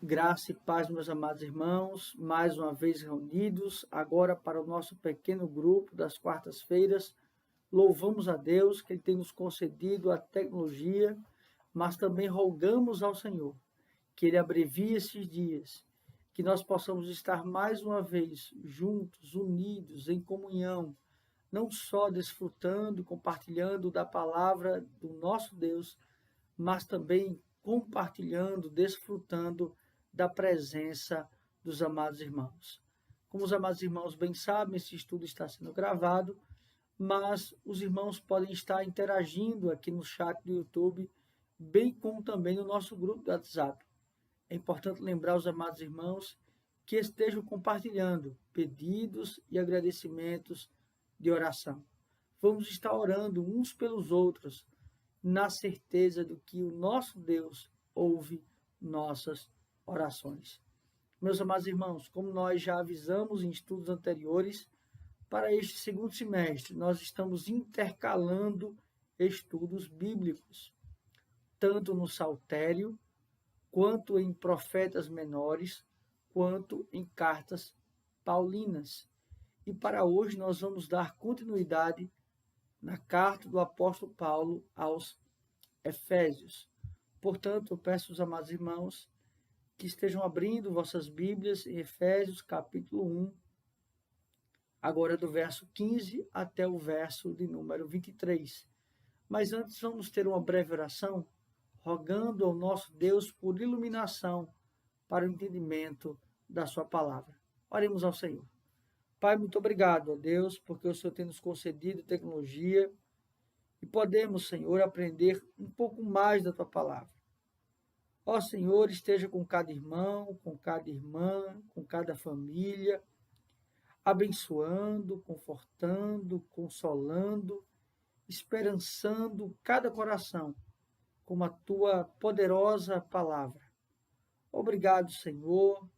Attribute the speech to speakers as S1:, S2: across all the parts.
S1: Graça e paz, meus amados irmãos, mais uma vez reunidos, agora para o nosso pequeno grupo das quartas-feiras. Louvamos a Deus que Ele tem nos concedido a tecnologia, mas também rogamos ao Senhor que Ele abrevie esses dias, que nós possamos estar mais uma vez juntos, unidos, em comunhão, não só desfrutando, compartilhando da palavra do nosso Deus, mas também compartilhando, desfrutando da presença dos amados irmãos. Como os amados irmãos bem sabem, esse estudo está sendo gravado, mas os irmãos podem estar interagindo aqui no chat do YouTube, bem como também no nosso grupo do WhatsApp. É importante lembrar os amados irmãos que estejam compartilhando pedidos e agradecimentos de oração. Vamos estar orando uns pelos outros, na certeza de que o nosso Deus ouve nossas orações. Meus amados irmãos, como nós já avisamos em estudos anteriores, para este segundo semestre nós estamos intercalando estudos bíblicos, tanto no Saltério, quanto em profetas menores, quanto em cartas paulinas. E para hoje nós vamos dar continuidade na carta do apóstolo Paulo aos Efésios. Portanto, eu peço aos amados irmãos que estejam abrindo vossas Bíblias em Efésios capítulo 1, agora do verso 15 até o verso de número 23. Mas antes vamos ter uma breve oração, rogando ao nosso Deus por iluminação para o entendimento da sua palavra. Oremos ao Senhor. Pai, muito obrigado a Deus, porque o Senhor tem nos concedido tecnologia e podemos, Senhor, aprender um pouco mais da tua palavra. Ó Senhor, esteja com cada irmão, com cada irmã, com cada família, abençoando, confortando, consolando, esperançando cada coração com a tua poderosa palavra. Obrigado, Senhor,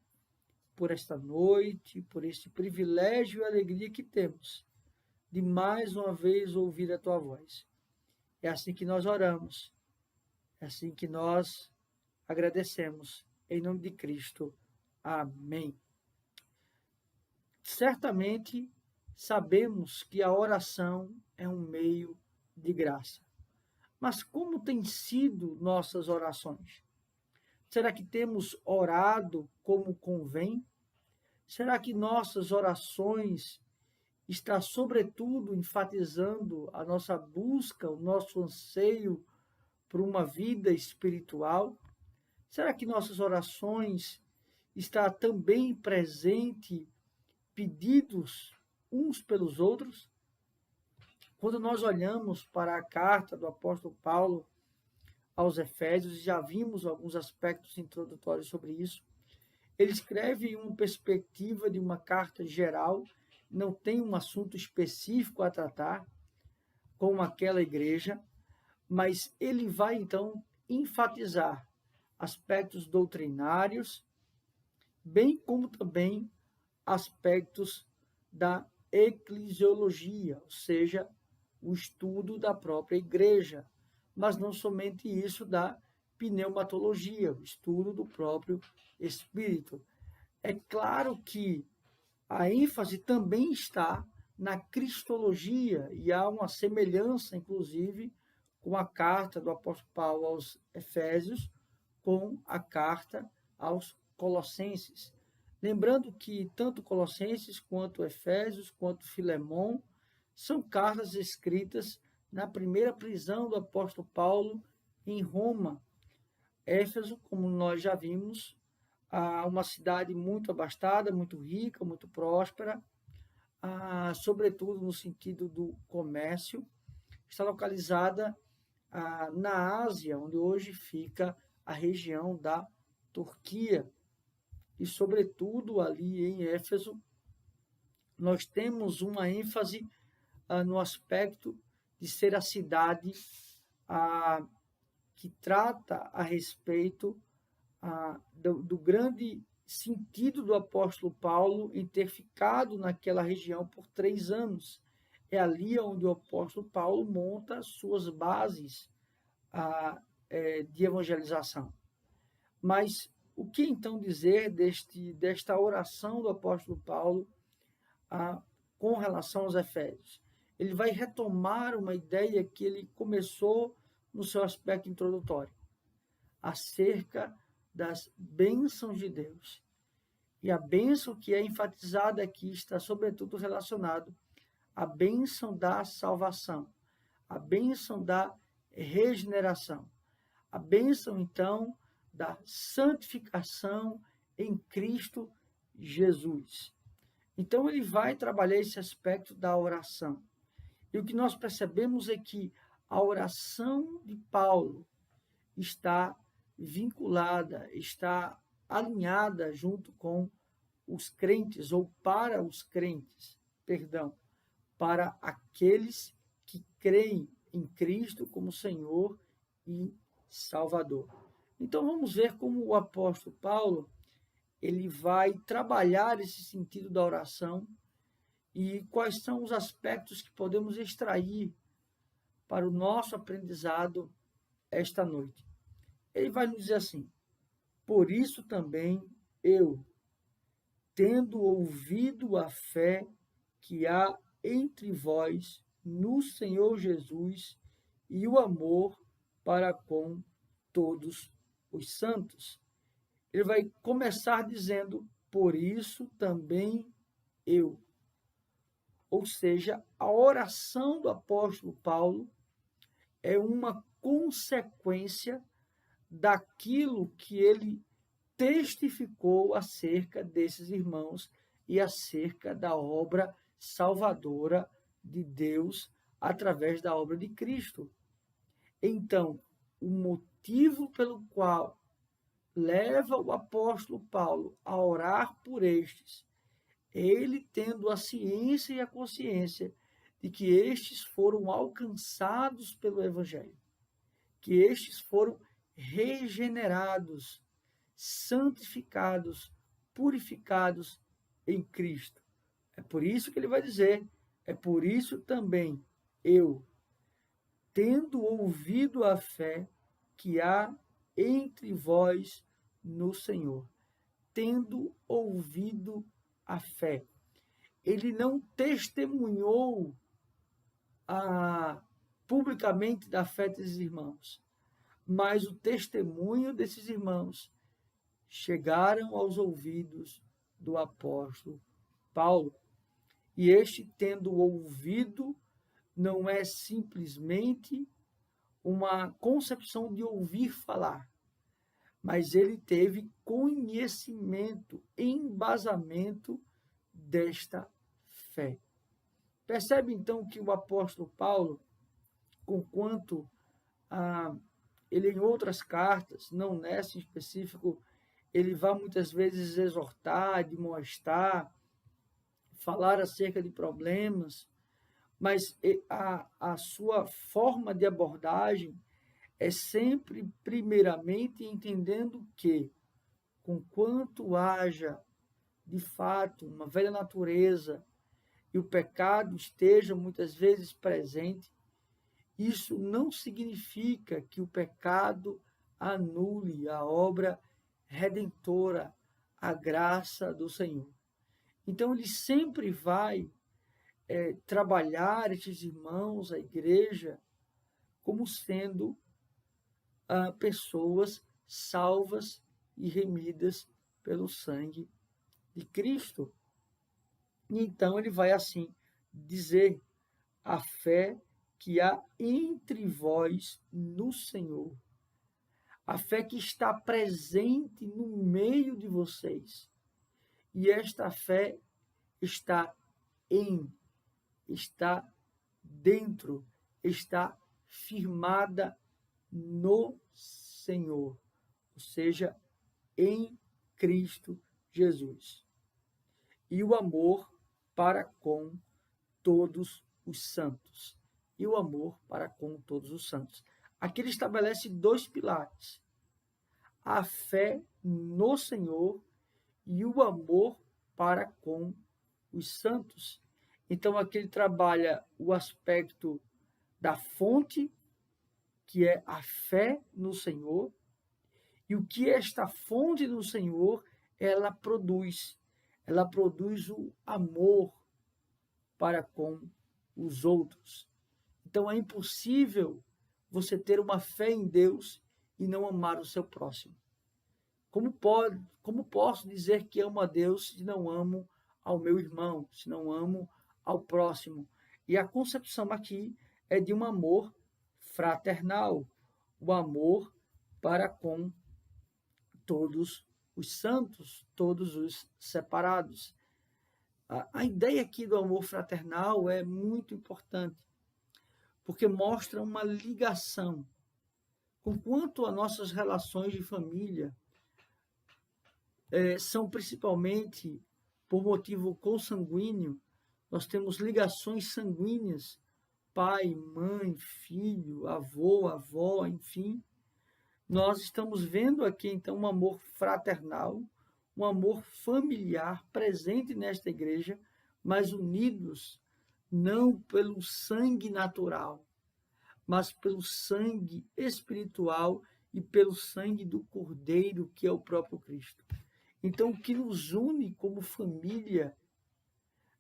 S1: por esta noite, por este privilégio e alegria que temos de mais uma vez ouvir a tua voz. É assim que nós oramos, é assim que nós agradecemos, em nome de Cristo. Amém. Certamente sabemos que a oração é um meio de graça. Mas como têm sido nossas orações? Será que temos orado como convém? Será que nossas orações está sobretudo enfatizando a nossa busca, o nosso anseio por uma vida espiritual? Será que nossas orações está também presente pedidos uns pelos outros? Quando nós olhamos para a carta do apóstolo Paulo aos Efésios, já vimos alguns aspectos introdutórios sobre isso. Ele escreve em uma perspectiva de uma carta geral, não tem um assunto específico a tratar com aquela igreja, mas ele vai então enfatizar aspectos doutrinários, bem como também aspectos da eclesiologia, ou seja, o estudo da própria igreja, mas não somente isso, da pneumatologia, o estudo do próprio espírito. É claro que a ênfase também está na cristologia, e há uma semelhança, inclusive, com a carta do apóstolo Paulo aos Efésios, com a carta aos Colossenses. Lembrando que tanto Colossenses, quanto Efésios, quanto Filemão, são cartas escritas na primeira prisão do apóstolo Paulo em Roma. Éfeso, como nós já vimos, uma cidade muito abastada, muito rica, muito próspera, sobretudo no sentido do comércio, está localizada na Ásia, onde hoje fica a região da Turquia. E, sobretudo, ali em Éfeso, nós temos uma ênfase no aspecto de ser a cidade que trata a respeito do grande sentido do apóstolo Paulo em ter ficado naquela região por 3 anos. É ali onde o apóstolo Paulo monta suas bases de evangelização. Mas O que então dizer desta oração do apóstolo Paulo com relação aos Efésios? Ele vai retomar uma ideia que ele começou no seu aspecto introdutório, acerca das bênçãos de Deus. E a bênção que é enfatizada aqui está sobretudo relacionado à bênção da salvação, a bênção da regeneração, a bênção, então, da santificação em Cristo Jesus. Então, ele vai trabalhar esse aspecto da oração. E o que nós percebemos é que a oração de Paulo está vinculada, está alinhada junto com os crentes, ou para os crentes, perdão, para aqueles que creem em Cristo como Senhor e Salvador. Então vamos ver como o apóstolo Paulo ele vai trabalhar esse sentido da oração e quais são os aspectos que podemos extrair para o nosso aprendizado esta noite. Ele vai nos dizer assim: por isso também eu, tendo ouvido a fé que há entre vós no Senhor Jesus e o amor para com todos os santos. Ele vai começar dizendo, por isso também eu. Ou seja, a oração do apóstolo Paulo é uma consequência daquilo que ele testificou acerca desses irmãos e acerca da obra salvadora de Deus através da obra de Cristo. Então, o motivo pelo qual leva o apóstolo Paulo a orar por estes, ele tendo a ciência e a consciência de que estes foram alcançados pelo Evangelho, que estes foram regenerados, santificados, purificados em Cristo. É por isso que ele vai dizer, é por isso também eu, tendo ouvido a fé que há entre vós no Senhor, tendo ouvido a fé. Ele não testemunhou publicamente da fé desses irmãos, mas o testemunho desses irmãos chegaram aos ouvidos do apóstolo Paulo. E este, tendo ouvido, não é simplesmente uma concepção de ouvir falar, mas ele teve conhecimento, embasamento desta fé. Percebe então que o apóstolo Paulo, conquanto ele em outras cartas, não nessa em específico, ele vai muitas vezes exortar, admoestar, falar acerca de problemas, mas a sua forma de abordagem é sempre, primeiramente, entendendo que, conquanto haja, de fato, uma velha natureza e o pecado esteja muitas vezes presente, isso não significa que o pecado anule a obra redentora, a graça do Senhor. Então, ele sempre vai trabalhar esses irmãos, a igreja, como sendo pessoas salvas e remidas pelo sangue de Cristo. E então ele vai assim dizer: a fé que há entre vós no Senhor, a fé que está presente no meio de vocês. E esta fé está está dentro, está firmada no Senhor, ou seja, em Cristo Jesus. E o amor para com todos os santos. E o amor para com todos os santos. Aqui ele estabelece dois pilares: a fé no Senhor e o amor para com os santos. Então, aqui ele trabalha o aspecto da fonte, que é a fé no Senhor, E o que esta fonte do Senhor, ela produz? Ela produz o amor para com os outros. Então é impossível você ter uma fé em Deus e não amar o seu próximo. Como posso dizer que amo a Deus se não amo ao meu irmão, se não amo ao próximo? E a concepção aqui é de um amor fraternal, o amor para com todos os santos, todos os separados. A ideia aqui do amor fraternal é muito importante, porque mostra uma ligação. Conquanto as nossas relações de família são principalmente por motivo consanguíneo, nós temos ligações sanguíneas, pai, mãe, filho, avô, avó, enfim. Nós estamos vendo aqui, então, um amor fraternal, um amor familiar presente nesta igreja, mas unidos não pelo sangue natural, mas pelo sangue espiritual e pelo sangue do Cordeiro, que é o próprio Cristo. Então, o que nos une como família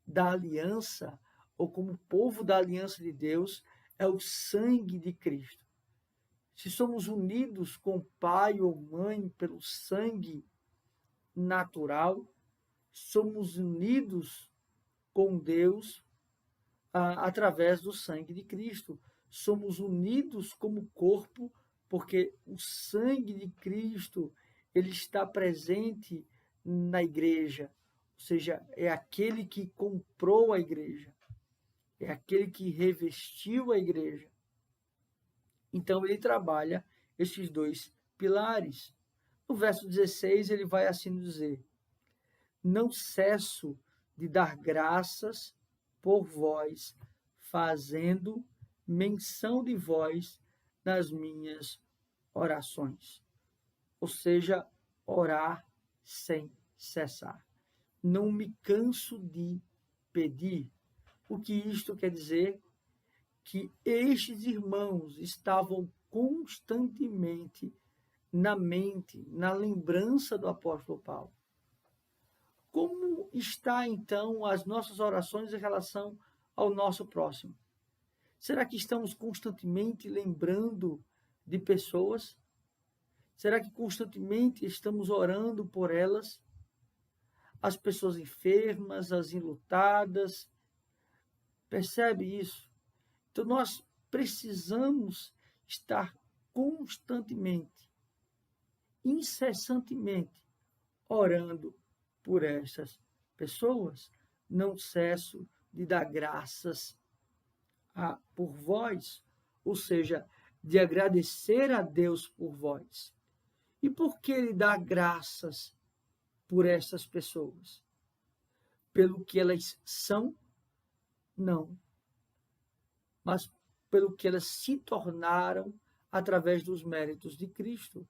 S1: da aliança, ou como povo da aliança de Deus, é o sangue de Cristo. Se somos unidos com pai ou mãe pelo sangue natural, somos unidos com Deus através do sangue de Cristo. Somos unidos como corpo, porque o sangue de Cristo ele está presente na igreja, ou seja, é aquele que comprou a igreja, é aquele que revestiu a igreja. Então ele trabalha esses dois pilares. No verso 16 ele vai assim dizer: não cesso de dar graças por vós, fazendo menção de vós nas minhas orações. Ou seja, orar sem cessar. Não me canso de pedir. O que isto quer dizer? Que estes irmãos estavam constantemente na mente, na lembrança do apóstolo Paulo. Como está, então, as nossas orações em relação ao nosso próximo? Será que estamos constantemente lembrando de pessoas? Será que constantemente estamos orando por elas? As pessoas enfermas, as enlutadas. Percebe isso? Então, nós precisamos estar constantemente, incessantemente, orando por essas pessoas. Não cesso de dar graças por vós, ou seja, de agradecer a Deus por vós. E por que ele dá graças por essas pessoas? Pelo que elas são? Não. Mas pelo que elas se tornaram através dos méritos de Cristo.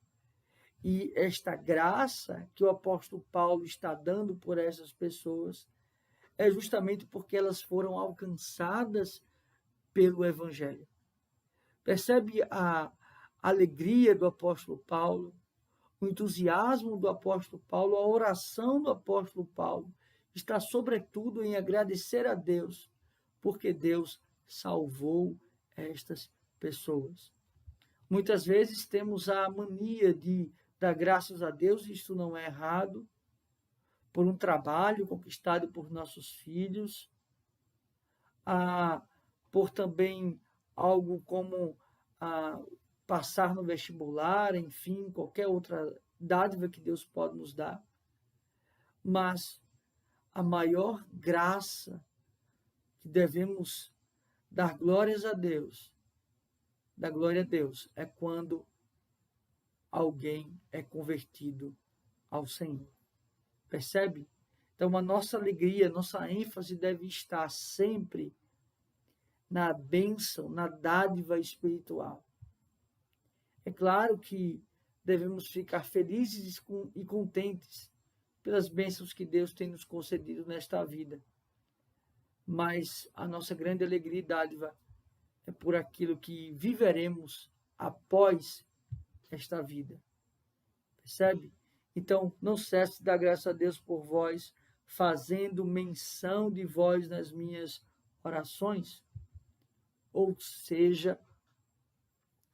S1: E esta graça que o apóstolo Paulo está dando por essas pessoas é justamente porque elas foram alcançadas pelo Evangelho. Percebe a alegria do apóstolo Paulo, o entusiasmo do apóstolo Paulo, a oração do apóstolo Paulo está sobretudo em agradecer a Deus, porque Deus salvou estas pessoas. Muitas vezes temos a mania de dar graças a Deus, e isso não é errado, por um trabalho conquistado por nossos filhos, por também algo como passar no vestibular, enfim, qualquer outra dádiva que Deus pode nos dar. Mas a maior graça que devemos dar glórias a Deus, dar glória a Deus, é quando alguém é convertido ao Senhor. Percebe? Então, a nossa alegria, nossa ênfase deve estar sempre na bênção, na dádiva espiritual. É claro que devemos ficar felizes e contentes pelas bênçãos que Deus tem nos concedido nesta vida. Mas a nossa grande alegria e dádiva é por aquilo que viveremos após esta vida. Percebe? Então, não cesse de dar graças a Deus por vós, fazendo menção de vós nas minhas orações. Ou seja,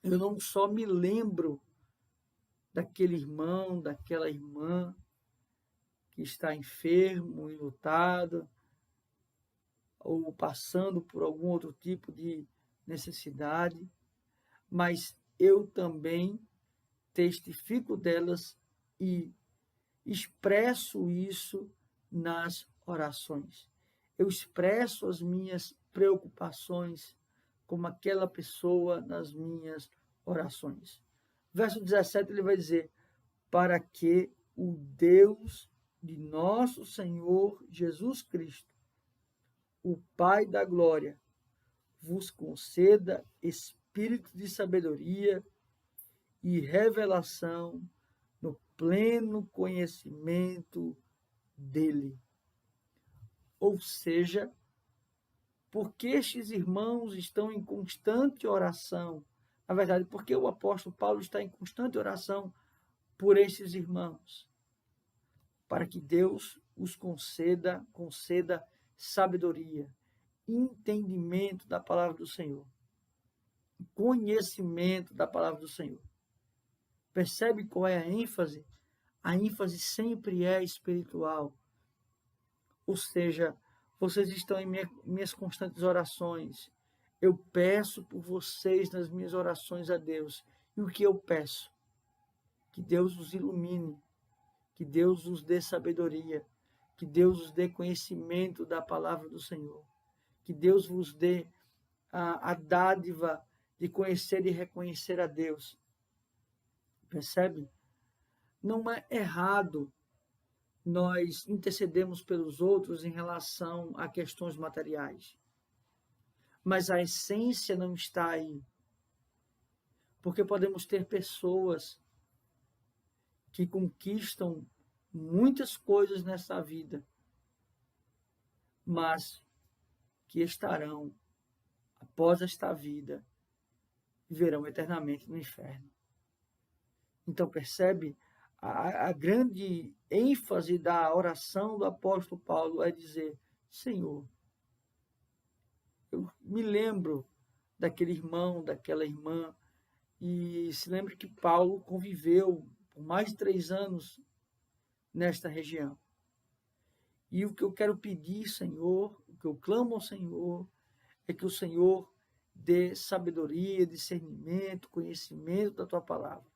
S1: eu não só me lembro daquele irmão, daquela irmã que está enfermo, enlutado, ou passando por algum outro tipo de necessidade, mas eu também testifico delas e expresso isso nas orações. Eu expresso as minhas preocupações como aquela pessoa nas minhas orações. Verso 17 ele vai dizer: para que o Deus de nosso Senhor Jesus Cristo, o Pai da glória, vos conceda espírito de sabedoria e revelação no pleno conhecimento dele. Ou seja, porque estes irmãos estão em constante oração, na verdade, porque o apóstolo Paulo está em constante oração por estes irmãos, para que Deus os conceda sabedoria, entendimento da palavra do Senhor, conhecimento da palavra do Senhor. Percebe qual é a ênfase? A ênfase sempre é espiritual. Ou seja, vocês estão em minhas constantes orações. Eu peço por vocês nas minhas orações a Deus. E o que eu peço? Que Deus os ilumine, que Deus os dê sabedoria, que Deus os dê conhecimento da palavra do Senhor, que Deus vos dê a dádiva de conhecer e reconhecer a Deus. Percebe? Não é errado nós intercedemos pelos outros em relação a questões materiais. Mas a essência não está aí. Porque podemos ter pessoas que conquistam muitas coisas nessa vida, mas que estarão, após esta vida, viverão eternamente no inferno. Então, percebe? A grande ênfase da oração do apóstolo Paulo é dizer: Senhor, eu me lembro daquele irmão, daquela irmã, e se lembra que Paulo conviveu por mais de 3 anos nesta região. E o que eu quero pedir, Senhor, o que eu clamo ao Senhor, é que o Senhor dê sabedoria, discernimento, conhecimento da tua palavra.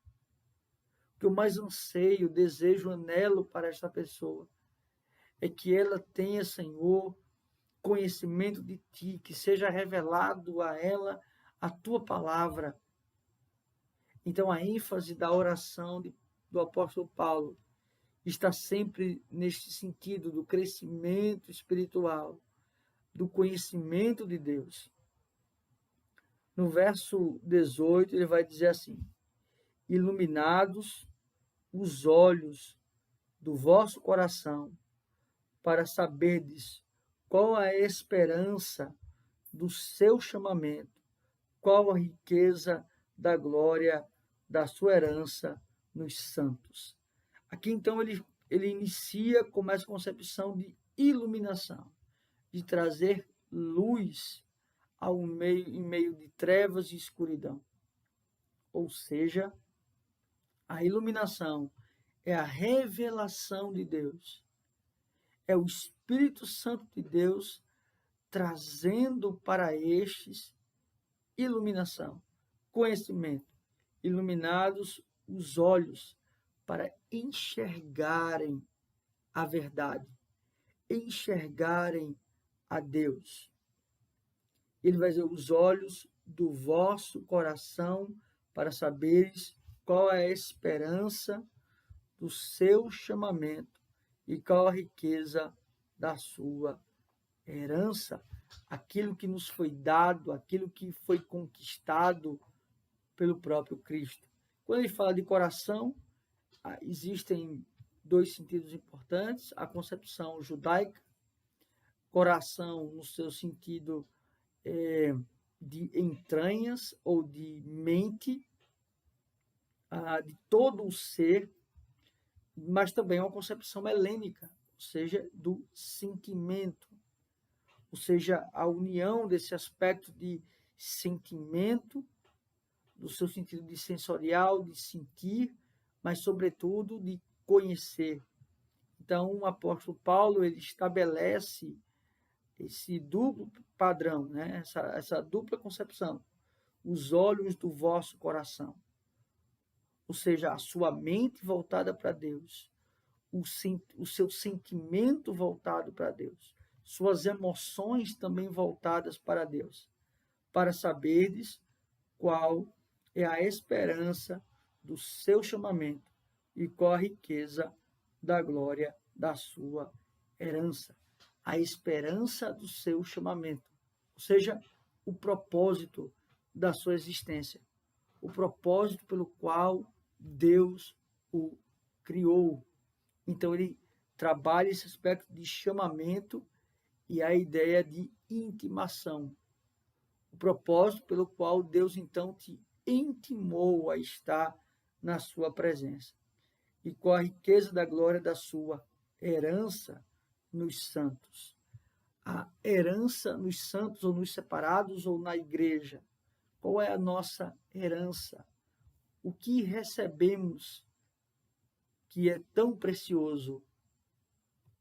S1: O que eu mais anseio, desejo, anelo para esta pessoa é que ela tenha, Senhor, conhecimento de ti, que seja revelado a ela a tua palavra. Então, a ênfase da oração do apóstolo Paulo está sempre neste sentido do crescimento espiritual, do conhecimento de Deus. No verso 18, ele vai dizer assim: iluminados os olhos do vosso coração, para saberdes qual a esperança do seu chamamento, qual a riqueza da glória da sua herança nos santos. Aqui, então, ele começa com a concepção de iluminação, de trazer luz em meio de trevas e escuridão. Ou seja, a iluminação é a revelação de Deus. É o Espírito Santo de Deus trazendo para estes iluminação, conhecimento, iluminados os olhos para enxergarem a verdade, enxergarem a Deus. Ele vai dizer: os olhos do vosso coração, para saberes qual é a esperança do seu chamamento e qual a riqueza da sua herança, aquilo que nos foi dado, aquilo que foi conquistado pelo próprio Cristo. Quando ele fala de coração, existem 2 sentidos importantes: a concepção judaica, coração no seu sentido de entranhas ou de mente, de todo o ser, mas também é uma concepção helênica, ou seja, do sentimento, ou seja, a união desse aspecto de sentimento, do seu sentido de sensorial, de sentir, mas sobretudo de conhecer. Então, o apóstolo Paulo ele estabelece esse duplo padrão, né? essa dupla concepção, os olhos do vosso coração, ou seja, a sua mente voltada para Deus, o seu sentimento voltado para Deus, suas emoções também voltadas para Deus, para saberdes qual é a esperança do seu chamamento e qual a riqueza da glória da sua herança. A esperança do seu chamamento, ou seja, o propósito da sua existência, o propósito pelo qual Deus o criou. Então, ele trabalha esse aspecto de chamamento e a ideia de intimação. O propósito pelo qual Deus, então, te intimou a estar na sua presença. E com a riqueza da glória da sua herança nos santos. A herança nos santos, ou nos separados, ou na igreja. Qual é a nossa herança? O que recebemos que é tão precioso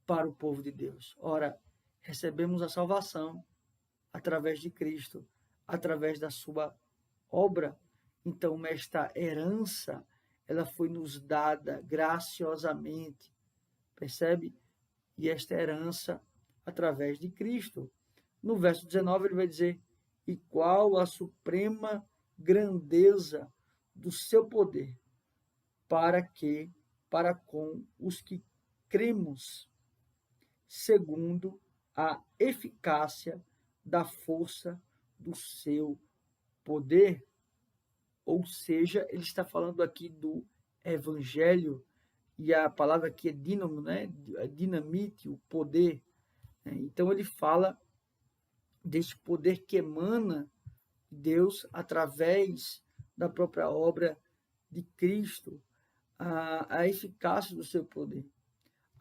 S1: para o povo de Deus? Ora, recebemos a salvação através de Cristo, através da sua obra. Então, esta herança, ela foi nos dada graciosamente, percebe? E esta herança através de Cristo. No verso 19 ele vai dizer: e qual a suprema grandeza do seu poder, para com os que cremos, segundo a eficácia da força do seu poder. Ou seja, ele está falando aqui do evangelho, e a palavra aqui é dínamo, né? Dinamite, o poder. Então ele fala deste poder que emana de Deus através da própria obra de Cristo, a eficácia do seu poder,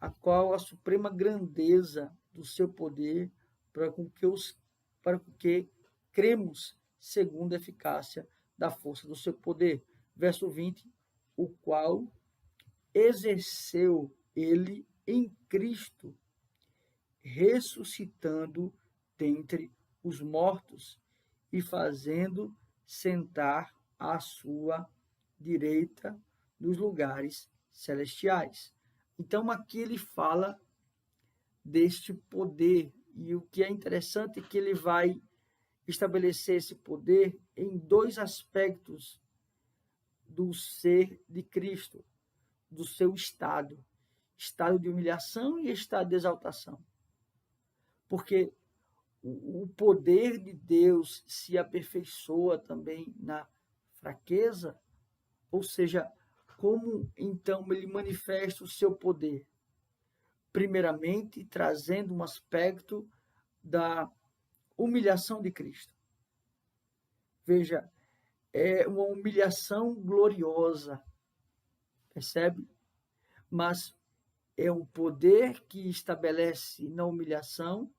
S1: a qual a suprema grandeza do seu poder para que cremos segundo a eficácia da força do seu poder. Verso 20, o qual exerceu ele em Cristo, ressuscitando dentre os mortos e fazendo sentar à sua direita nos lugares celestiais. Então aqui ele fala deste poder, e o que é interessante é que ele vai estabelecer esse poder em dois aspectos do ser de Cristo, do seu estado, estado de humilhação e estado de exaltação. Porque o poder de Deus se aperfeiçoa também na fraqueza, ou seja, como então ele manifesta o seu poder? Primeiramente, trazendo um aspecto da humilhação de Cristo. Veja, é uma humilhação gloriosa, percebe? Mas é o poder que estabelece na humilhação,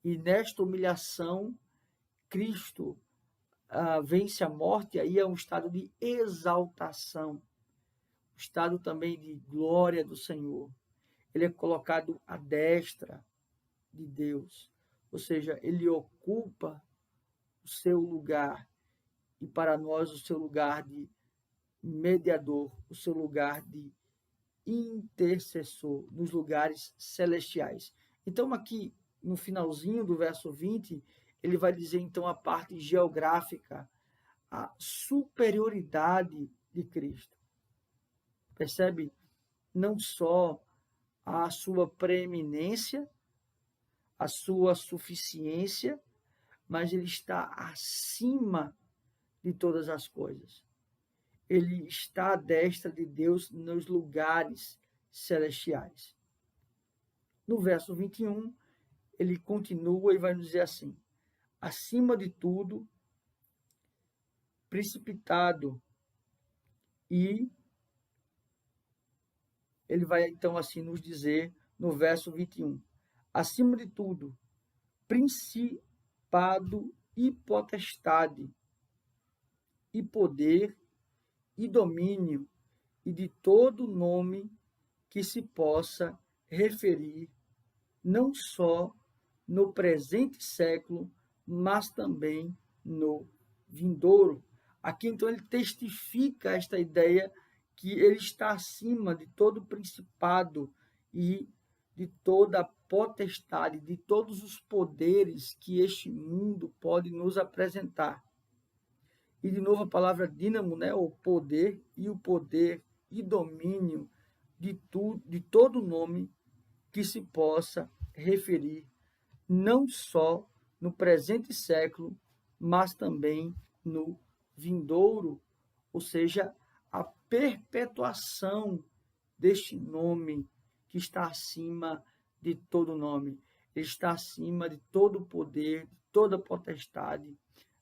S1: e nesta humilhação, Cristo vence a morte, e aí é um estado de exaltação, um estado também de glória do Senhor. Ele é colocado à destra de Deus, ou seja, ele ocupa o seu lugar, e para nós o seu lugar de mediador, o seu lugar de intercessor nos lugares celestiais. Então aqui no finalzinho do verso 20, ele vai dizer então a parte geográfica, a superioridade de Cristo. Percebe? Não só a sua preeminência, a sua suficiência, mas ele está acima de todas as coisas. Ele está à destra de Deus nos lugares celestiais. No verso 21, ele continua e vai nos dizer assim: acima de tudo, precipitado e ele vai então assim nos dizer no verso 21. Acima de tudo, principado e potestade, e poder e domínio, e de todo nome que se possa referir, não só no presente século, mas também no vindouro. Aqui, então, ele testifica esta ideia que ele está acima de todo principado e de toda potestade, de todos os poderes que este mundo pode nos apresentar. E, de novo, a palavra dínamo, né, o poder e domínio de todo nome que se possa referir, não só no presente século, mas também no vindouro, ou seja, a perpetuação deste nome que está acima de todo nome. Ele está acima de todo poder, de toda potestade.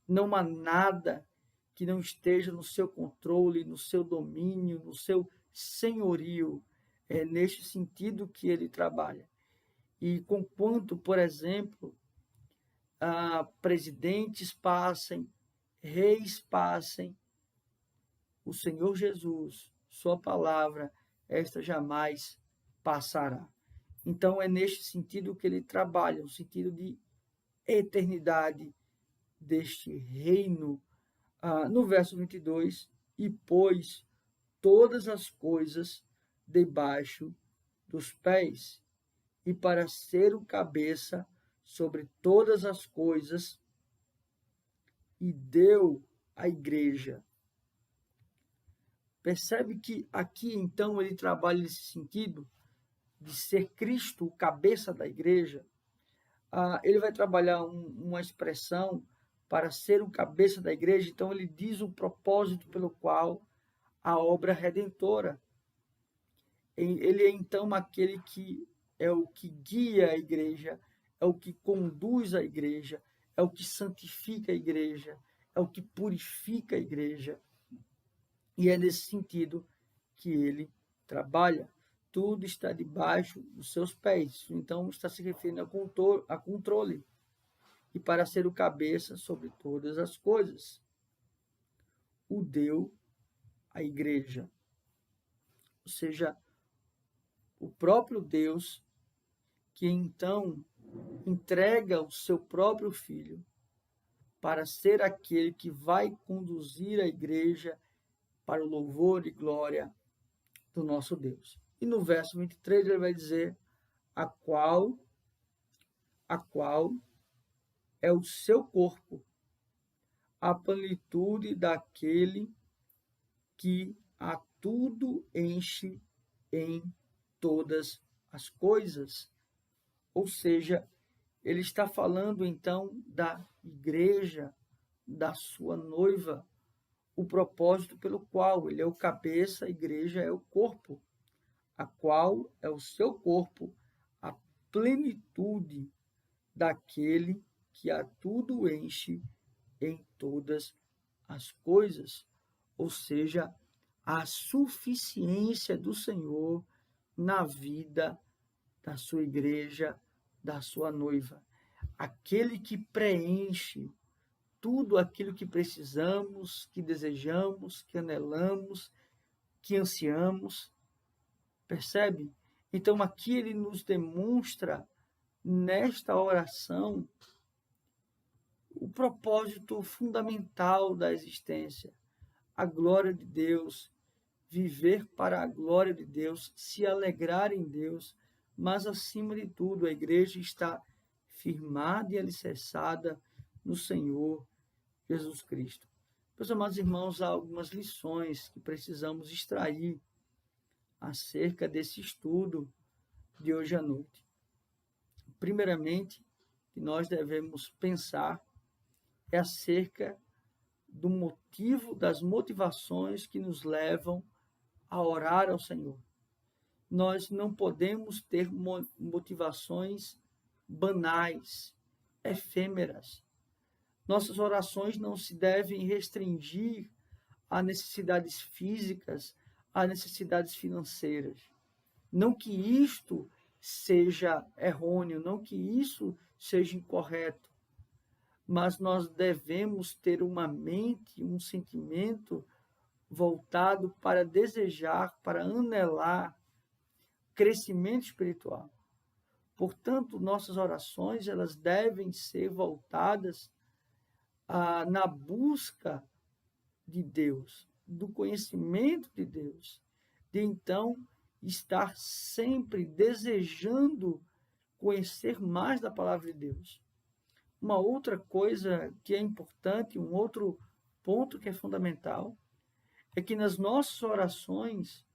S1: Não há nada que não esteja no seu controle, no seu domínio, no seu senhorio. É neste sentido que ele trabalha. E conquanto, por exemplo, presidentes passem, reis passem, o Senhor Jesus, sua palavra, esta jamais passará. Então, é neste sentido que ele trabalha, o sentido de eternidade deste reino. No verso 22, e pôs todas as coisas debaixo dos pés, e para ser o cabeça sobre todas as coisas, e deu à igreja. Percebe que aqui, então, ele trabalha nesse sentido de ser Cristo o cabeça da igreja. Ele vai trabalhar uma expressão para ser o cabeça da igreja, então ele diz o propósito pelo qual a obra redentora. Ele é, então, aquele que é o que guia a igreja, é o que conduz a igreja, é o que santifica a igreja, é o que purifica a igreja. E é nesse sentido que ele trabalha. Tudo está debaixo dos seus pés. Então, está se referindo a controle. E para ser o cabeça sobre todas as coisas. O deu à igreja. Ou seja, o próprio Deus que então entrega o seu próprio Filho para ser aquele que vai conduzir a igreja para o louvor e glória do nosso Deus. E no verso 23 ele vai dizer a qual é o seu corpo, a plenitude daquele que a tudo enche em todas as coisas. Ou seja, ele está falando então da igreja, da sua noiva, o propósito pelo qual ele é o cabeça, a igreja é o corpo, a qual é o seu corpo, a plenitude daquele que a tudo enche em todas as coisas, ou seja, a suficiência do Senhor na vida da sua igreja, da sua noiva, aquele que preenche tudo aquilo que precisamos, que desejamos, que anelamos, que ansiamos. Percebe? Então aqui ele nos demonstra nesta oração o propósito fundamental da existência, a glória de Deus, viver para a glória de Deus, se alegrar em Deus, mas acima de tudo a igreja está firmada e alicerçada no Senhor Jesus Cristo. Meus amados irmãos, há algumas lições que precisamos extrair acerca desse estudo de hoje à noite. Primeiramente, que nós devemos pensar é acerca do motivo, das motivações que nos levam a orar ao Senhor. Nós não podemos ter motivações banais, efêmeras. Nossas orações não se devem restringir a necessidades físicas, a necessidades financeiras. Não que isto seja errôneo, não que isso seja incorreto, mas nós devemos ter uma mente, um sentimento voltado para desejar, para anelar crescimento espiritual. Portanto, nossas orações elas devem ser voltadas na busca de Deus, do conhecimento de Deus, de então estar sempre desejando conhecer mais da palavra de Deus. Uma outra coisa que é importante, um outro ponto que é fundamental, é que nas nossas orações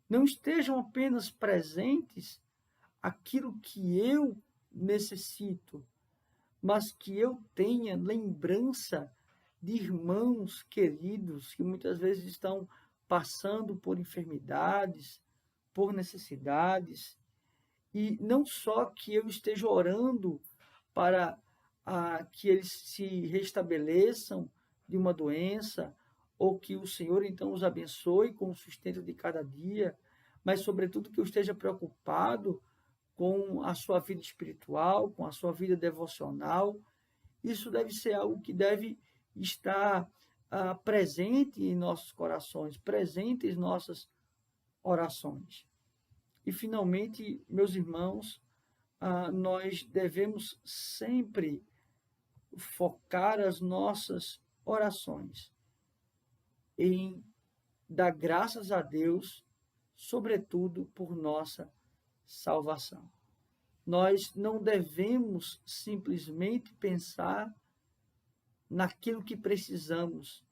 S1: não estejam apenas presentes aquilo que eu necessito, mas que eu tenha lembrança de irmãos queridos que muitas vezes estão passando por enfermidades, por necessidades, e não só que eu esteja orando para que eles se restabeleçam de uma doença, ou que o Senhor então os abençoe com o sustento de cada dia, mas sobretudo que eu esteja preocupado com a sua vida espiritual, com a sua vida devocional. Isso deve ser algo que deve estar presente em nossos corações, presente em nossas orações. E, finalmente, meus irmãos, nós devemos sempre focar as nossas orações em dar graças a Deus, sobretudo por nossa salvação. Nós não devemos simplesmente pensar naquilo que precisamos,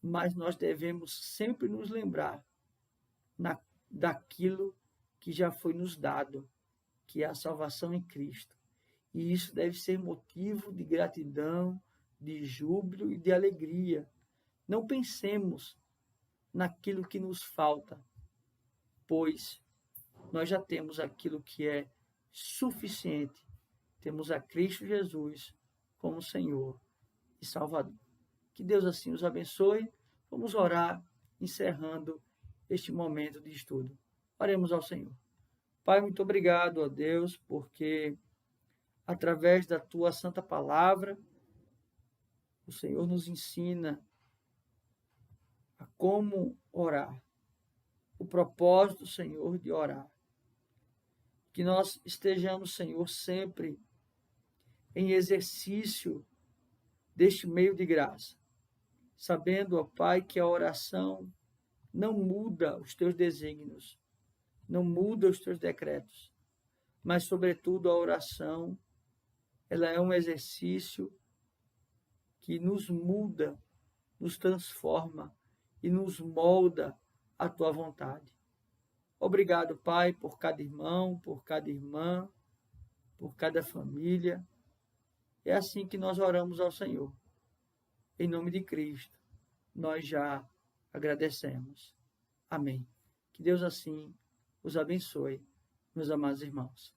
S1: mas nós devemos sempre nos lembrar daquilo que já foi nos dado, que é a salvação em Cristo. E isso deve ser motivo de gratidão, de júbilo e de alegria. Não pensemos naquilo que nos falta, pois nós já temos aquilo que é suficiente. Temos a Cristo Jesus como Senhor e Salvador. Que Deus assim os abençoe. Vamos orar, encerrando este momento de estudo. Oremos ao Senhor. Pai, muito obrigado, ó Deus, porque através da tua santa palavra, o Senhor nos ensina a como orar. O propósito, Senhor, de orar. Que nós estejamos, Senhor, sempre em exercício deste meio de graça, sabendo, ó Pai, que a oração não muda os teus desígnios, não muda os teus decretos, mas, sobretudo, a oração, ela é um exercício que nos muda, nos transforma e nos molda à tua vontade. Obrigado, Pai, por cada irmão, por cada irmã, por cada família. É assim que nós oramos ao Senhor. Em nome de Cristo, nós já agradecemos. Amém. Que Deus assim os abençoe, meus amados irmãos.